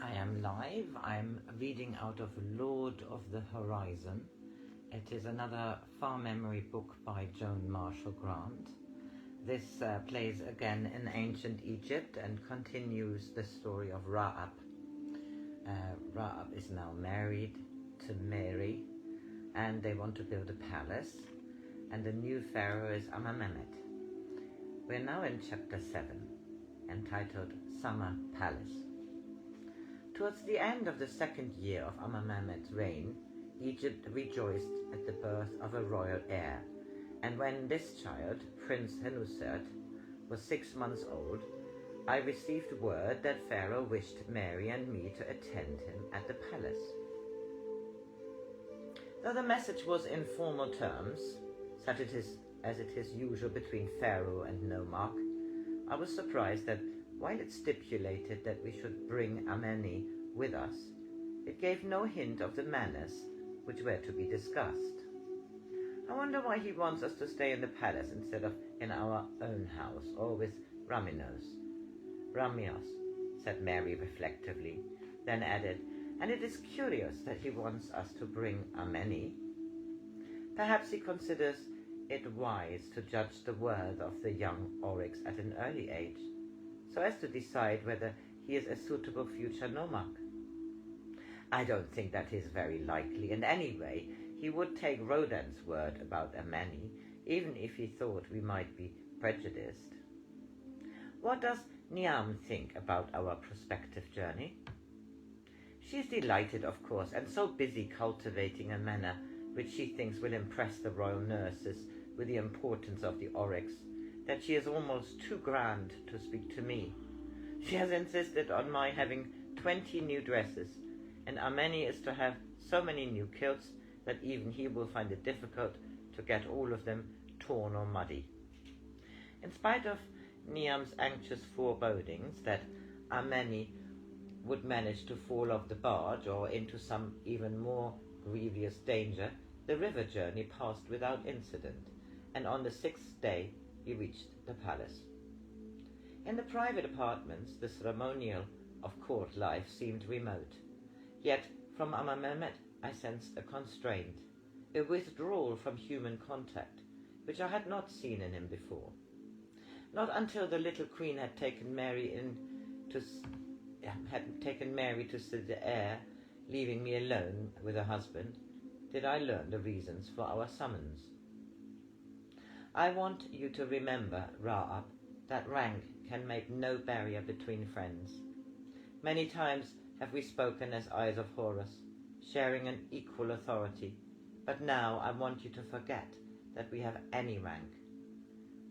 I am live. I'm reading out of Lord of the Horizon. It is another far memory book by Joan Grant. This plays again in ancient Egypt and continues the story of Ra-Ab. Ra-Ab is now married to Mary, and they want to build a palace, and the new pharaoh is Amenemhet. We're now in chapter 7, entitled Summer Palace. Towards the end of the second year of Amenemhet's reign, Egypt rejoiced at the birth of a royal heir, and when this child, Prince Henusert, was 6 months old, I received word that Pharaoh wished Mary and me to attend him at the palace. Though the message was in formal terms, such as it is usual between Pharaoh and nomarch, I was surprised that while it stipulated that we should bring Amenemhet with us, it gave no hint of the manners which were to be discussed. I wonder why he wants us to stay in the palace instead of in our own house or with Raminos, said Mary reflectively, then added, and it is curious that he wants us to bring Amenemhet. Perhaps he considers it wise to judge the worth of the young oryx at an early age, so as to decide whether he is a suitable future nomarch. I don't think that is very likely, and anyway, he would take Rodan's word about Amenemhet, even if he thought we might be prejudiced. What does Niam think about our prospective journey? She is delighted, of course, and so busy cultivating a manner which she thinks will impress the royal nurses with the importance of the oryx, that she is almost too grand to speak to me. She has insisted on my having 20 new dresses, and Amenemhet is to have so many new kilts that even he will find it difficult to get all of them torn or muddy. In spite of Niam's anxious forebodings that Amenemhet would manage to fall off the barge or into some even more grievous danger, the river journey passed without incident, and on the 6th day we reached the palace. In the private apartments, the ceremonial of court life seemed remote. Yet from Amenemhet I sensed a constraint, a withdrawal from human contact, which I had not seen in him before. Not until the little queen had taken Mary to see the heir, leaving me alone with her husband, did I learn the reasons for our summons. I want you to remember, Ra-Ab, that rank can make no barrier between friends. Many times have we spoken as eyes of Horus, sharing an equal authority, but now I want you to forget that we have any rank.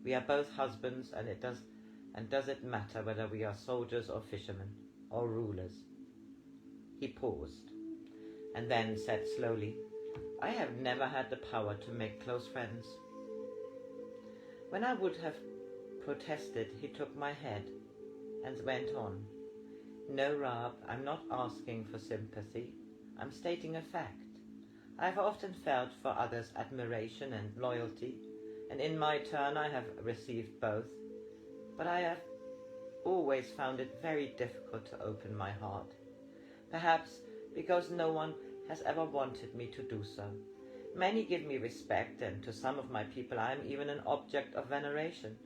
We are both husbands, and does it matter whether we are soldiers or fishermen or rulers? He paused, and then said slowly, I have never had the power to make close friends. When I would have protested, he took my head and went on. No, Ra-Ab, I'm not asking for sympathy. I'm stating a fact. I have often felt for others admiration and loyalty, and in my turn I have received both. But I have always found it very difficult to open my heart. Perhaps because no one has ever wanted me to do so. Many give me respect, and to some of my people I am even an object of veneration.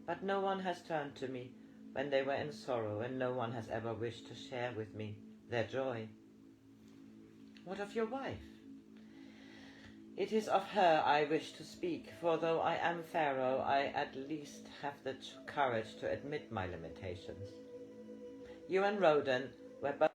But no one has turned to me when they were in sorrow, and no one has ever wished to share with me their joy. What of your wife? It is of her I wish to speak, for though I am Pharaoh, I at least have the courage to admit my limitations. You and Rodan were both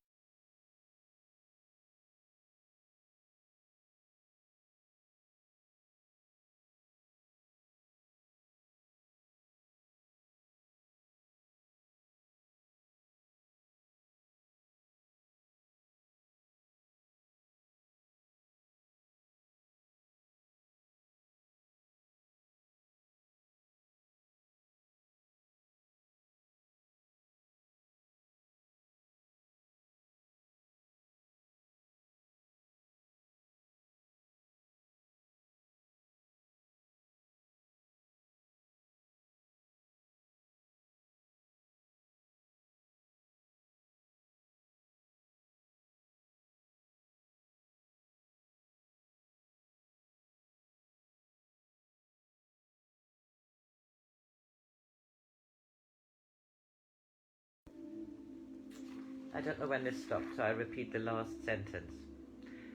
I don't know when this stopped, so I repeat the last sentence.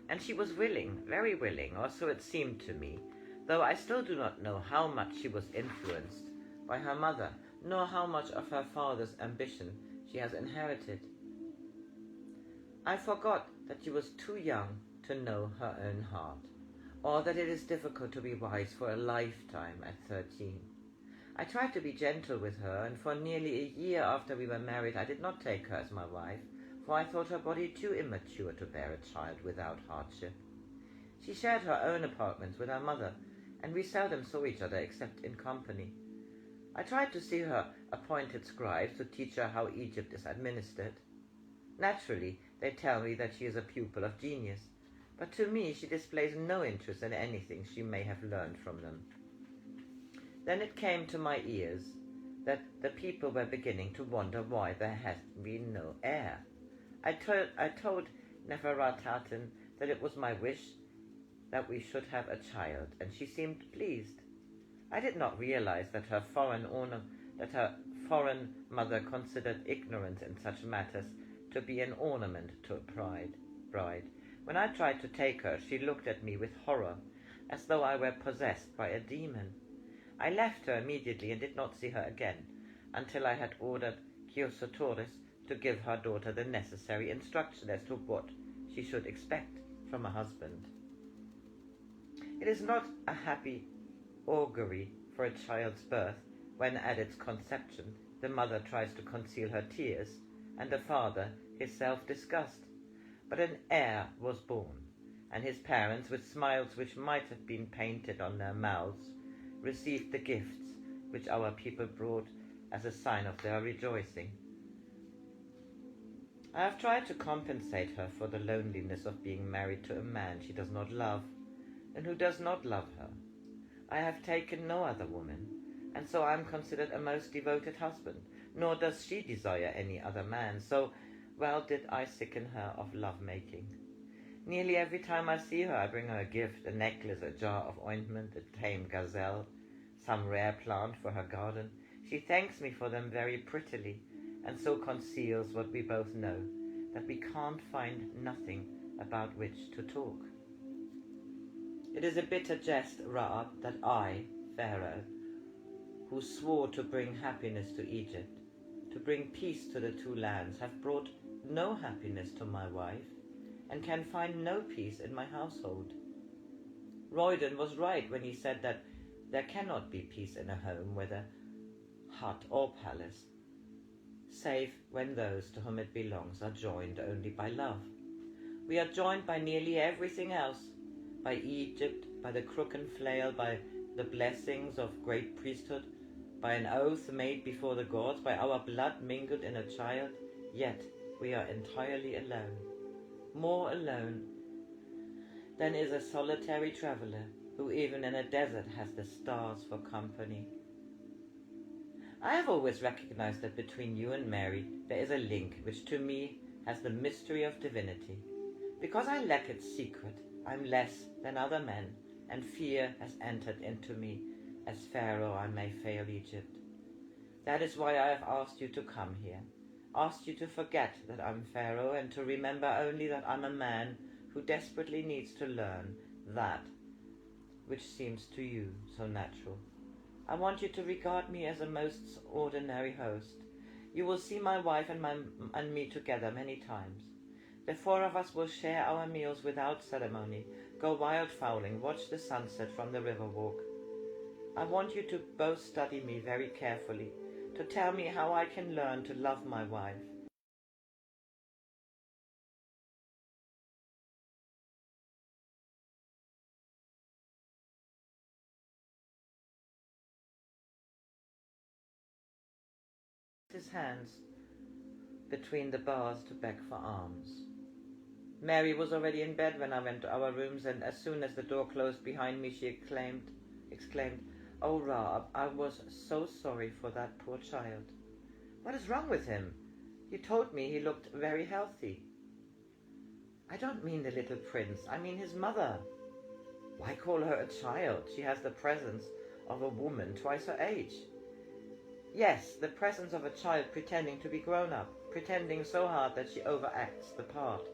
And she was willing, very willing, or so it seemed to me, though I still do not know how much she was influenced by her mother, nor how much of her father's ambition she has inherited. I forgot that she was too young to know her own heart, or that it is difficult to be wise for a lifetime at 13. I tried to be gentle with her, and for nearly a year after we were married I did not take her as my wife, for I thought her body too immature to bear a child without hardship. She shared her own apartments with her mother, and we seldom saw each other except in company. I tried to see her appointed scribes to teach her how Egypt is administered. Naturally, they tell me that she is a pupil of genius, but to me she displays no interest in anything she may have learned from them. Then it came to my ears that the people were beginning to wonder why there had been no heir. I told Nefertari that it was my wish that we should have a child, and she seemed pleased. I did not realize that her foreign mother considered ignorance in such matters to be an ornament to a bride. When I tried to take her, she looked at me with horror, as though I were possessed by a demon. I left her immediately and did not see her again, until I had ordered Kyosotoris to give her daughter the necessary instruction as to what she should expect from a husband. It is not a happy augury for a child's birth when at its conception the mother tries to conceal her tears and the father his self-disgust. But an heir was born, and his parents, with smiles which might have been painted on their mouths, received the gifts which our people brought as a sign of their rejoicing. I have tried to compensate her for the loneliness of being married to a man she does not love, and who does not love her. I have taken no other woman, and so I am considered a most devoted husband, nor does she desire any other man, so well did I sicken her of love-making. Nearly every time I see her I bring her a gift, a necklace, a jar of ointment, a tame gazelle, some rare plant for her garden. She thanks me for them very prettily, and so conceals what we both know, that we can't find nothing about which to talk. It is a bitter jest, Ra-Ab, that I, Pharaoh, who swore to bring happiness to Egypt, to bring peace to the two lands, have brought no happiness to my wife, and can find no peace in my household. Royden was right when he said that there cannot be peace in a home, whether hut or palace, save when those to whom it belongs are joined only by love. We are joined by nearly everything else, by Egypt, by the crook and flail, by the blessings of great priesthood, by an oath made before the gods, by our blood mingled in a child, yet we are entirely alone, more alone than is a solitary traveller, who even in a desert has the stars for company. I have always recognized that between you and Mary there is a link which to me has the mystery of divinity. Because I lack its secret, I am less than other men, and fear has entered into me. As Pharaoh I may fail Egypt. That is why I have asked you to come here, asked you to forget that I'm Pharaoh, and to remember only that I'm a man who desperately needs to learn that which seems to you so natural. I want you to regard me as a most ordinary host. You will see my wife and me together many times. The four of us will share our meals without ceremony, go wildfowling, watch the sunset from the river walk. I want you to both study me very carefully, to tell me how I can learn to love my wife. His hands between the bars to beg for alms. Mary was already in bed when I went to our rooms, and as soon as the door closed behind me, she exclaimed, "Oh, Ra-Ab, I was so sorry for that poor child. What is wrong with him? You told me he looked very healthy." "I don't mean the little prince, I mean his mother." "Why call her a child? She has the presence of a woman twice her age." Yes, the presence of a child pretending to be grown up, pretending so hard that she overacts the part.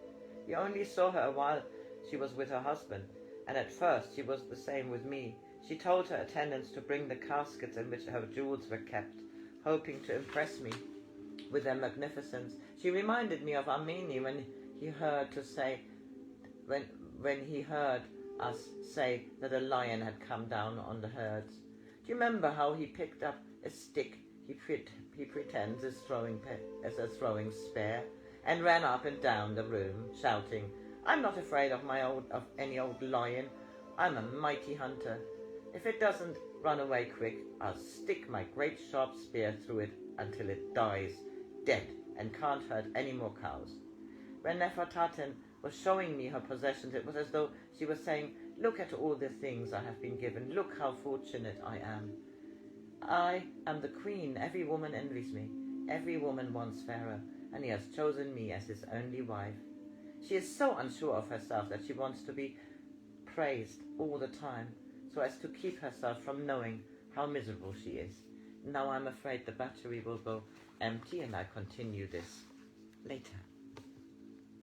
You only saw her while she was with her husband, and at first she was the same with me. She told her attendants to bring the caskets in which her jewels were kept, hoping to impress me with their magnificence. She reminded me of Amenemhet when he heard us say that a lion had come down on the herds. Do you remember how he picked up a stick he pretends is as a throwing spear, and ran up and down the room shouting, "I'm not afraid of any old lion. I'm a mighty hunter. If it doesn't run away quick, I'll stick my great sharp spear through it until it dies dead and can't hurt any more cows." When Nefertari was showing me her possessions, it was as though she was saying, "Look at all the things I have been given. Look how fortunate I am. I am the queen. Every woman envies me. Every woman wants Pharaoh, and he has chosen me as his only wife." She is so unsure of herself that she wants to be praised all the time, so as to keep herself from knowing how miserable she is. Now I'm afraid the battery will go empty, and I continue this later.